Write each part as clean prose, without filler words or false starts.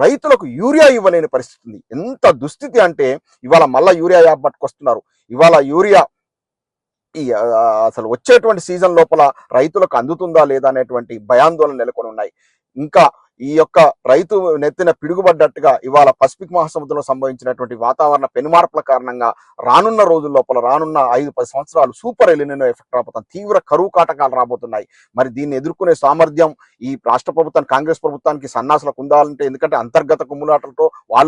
రైతులకు యూరియా ఇవ్వలేని పరిస్థితి ఉంది. ఎంత దుస్థితి అంటే ఇవాళ మళ్ళా యూరియా యాప్ పట్టుకొస్తున్నారు. ఇవాళ యూరియా ఈ అసలు వచ్చేటువంటి సీజన్ లోపల రైతులకు అందుతుందా లేదా అనేటువంటి భయాందోళన నెలకొని ఉన్నాయి. ఇంకా ఈ యొక్క రైతు నెత్తిన పిడుగుబడ్డట్టుగా ఇవాళ పసిఫిక్ మహాసముద్రంలో సంభవించినటువంటి వాతావరణ పెనుమార్పుల కారణంగా రానున్న రోజుల లోపల రానున్న 5-10 సంవత్సరాలు సూపర్ ఎలినినో ఎఫెక్ట్ రాబోతుంది. తీవ్ర కరువు కాటకాలు రాబోతున్నాయి. మరి దీన్ని ఎదుర్కొనే సామర్థ్యం ఈ రాష్ట్ర ప్రభుత్వానికి, కాంగ్రెస్ ప్రభుత్వానికి సన్నాసులకు ఉండాలంటే, ఎందుకంటే అంతర్గత కుమ్ములాటలతో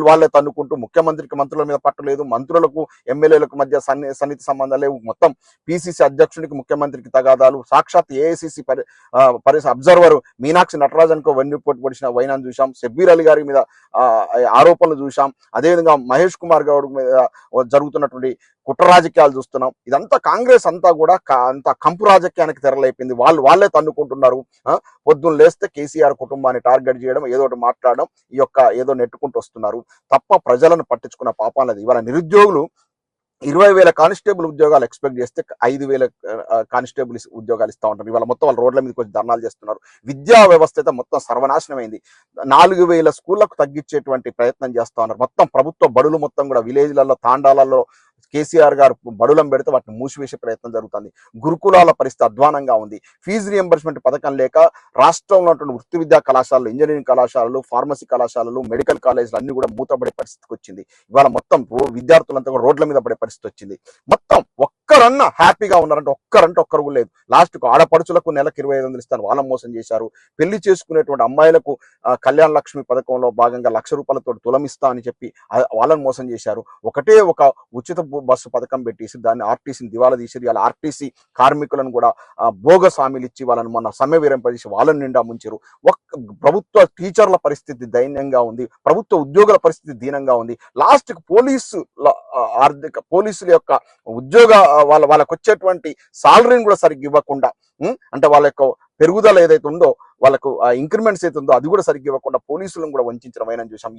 వాళ్ళే తన్నుకుంటూ ముఖ్యమంత్రికి మంత్రుల మీద పట్టలేదు, మంత్రులకు ఎమ్మెల్యేలకు మధ్య సన్నిహిత సంబంధాలు లేవు, మొత్తం పిసిసి అధ్యక్షుడికి ముఖ్యమంత్రికి తగాదాలు, సాక్షాత్ ఏఐసిసి అబ్జర్వర్ మీనాక్షి నటరాజన్కు వెన్నుపోటు పొడిచిన వైనాన్ని చూసాం, షబ్బీర్ అలీ గారి మీద ఆరోపణలు చూసాం, అదేవిధంగా మహేష్ కుమార్ గౌడ్ మీద జరుగుతున్నటువంటి కుట్ర రాజకీయాలు చూస్తున్నాం. ఇదంతా కాంగ్రెస్ అంతా కూడా అంత కంపు రాజకీయానికి తెరలేపింది. వాళ్ళే తన్నుకుంటున్నారు. పొద్దున్న లేస్తే కేసీఆర్ కుటుంబాన్ని టార్గెట్ చేయడం, ఏదో ఒకటి మాట్లాడడం, ఈ యొక్క ఏదో నెట్టుకుంటూ వస్తున్నారు తప్ప ప్రజలను పట్టించుకున్న పాపం లేదు. ఇవాళ నిరుద్యోగులు 20,000 కానిస్టేబుల్ ఉద్యోగాలు ఎక్స్పెక్ట్ చేస్తే 5,000 కానిస్టేబుల్ ఉద్యోగాలు ఇస్తా ఉంటారు. ఇవాళ మొత్తం వాళ్ళ రోడ్ల మీద కొంచెం ధర్నాలు చేస్తున్నారు. విద్యా వ్యవస్థ అయితే మొత్తం సర్వనాశనమైంది. 4,000 స్కూళ్లకు తగ్గించేటువంటి ప్రయత్నం చేస్తా ఉన్నారు. మొత్తం ప్రభుత్వ బడులు మొత్తం కూడా విలేజ్లలో, తాండాలలో కేసీఆర్ గారు బడులం పెడితే వాటిని మూసివేసే ప్రయత్నం జరుగుతుంది. గురుకులాల పరిస్థితి అధ్వానంగా ఉంది. ఫీజు రియంబర్స్మెంట్ పథకం లేక రాష్ట్రంలో ఉన్నటువంటి వృత్తి విద్యా కళాశాలలు, ఇంజనీరింగ్ కళాశాలలు, ఫార్మసీ కళాశాలలు, మెడికల్ కాలేజీలు అన్ని కూడా మూతపడే పరిస్థితికి వచ్చింది. ఇవాళ మొత్తం విద్యార్థులంతా కూడా రోడ్ల మీద పడే పరిస్థితి వచ్చింది. మొత్తం ఒక్కరన్నా హ్యాపీగా ఉన్నారంటే ఒక్కరు కూడా లేదు. లాస్ట్కు ఆడపడుచులకు నెలకు 2,500 ఇస్తాను, వాళ్ళని మోసం చేశారు. పెళ్లి చేసుకునేటువంటి అమ్మాయిలకు కళ్యాణ లక్ష్మి పథకంలో భాగంగా ₹1,00,000 తులమిస్తా అని చెప్పి వాళ్ళని మోసం చేశారు. ఒకటే ఒక ఉచిత బస్సు పథకం పెట్టేసి దాన్ని ఆర్టీసీని దివాలా తీసేది. వాళ్ళ ఆర్టీసీ కార్మికులను కూడా బోగస్ హామీలు ఇచ్చి వాళ్ళని మొన్న సమ్మె విరంపజేసి వాళ్ళని నిండా ముంచారు. ప్రభుత్వ టీచర్ల పరిస్థితి దైన్యంగా ఉంది. ప్రభుత్వ ఉద్యోగుల పరిస్థితి దీనంగా ఉంది. లాస్ట్కి పోలీసుల యొక్క ఉద్యోగ వాళ్ళకు వచ్చేటువంటి సాలరీని కూడా సరిగ్గా ఇవ్వకుండా, అంటే వాళ్ళ యొక్క పెరుగుదల ఏదైతే ఉందో, వాళ్ళకు ఇంక్రిమెంట్స్ అయితే ఉందో అది కూడా సరిగ్గా ఇవ్వకుండా పోలీసులను కూడా వంచడం అయినా చూసాం.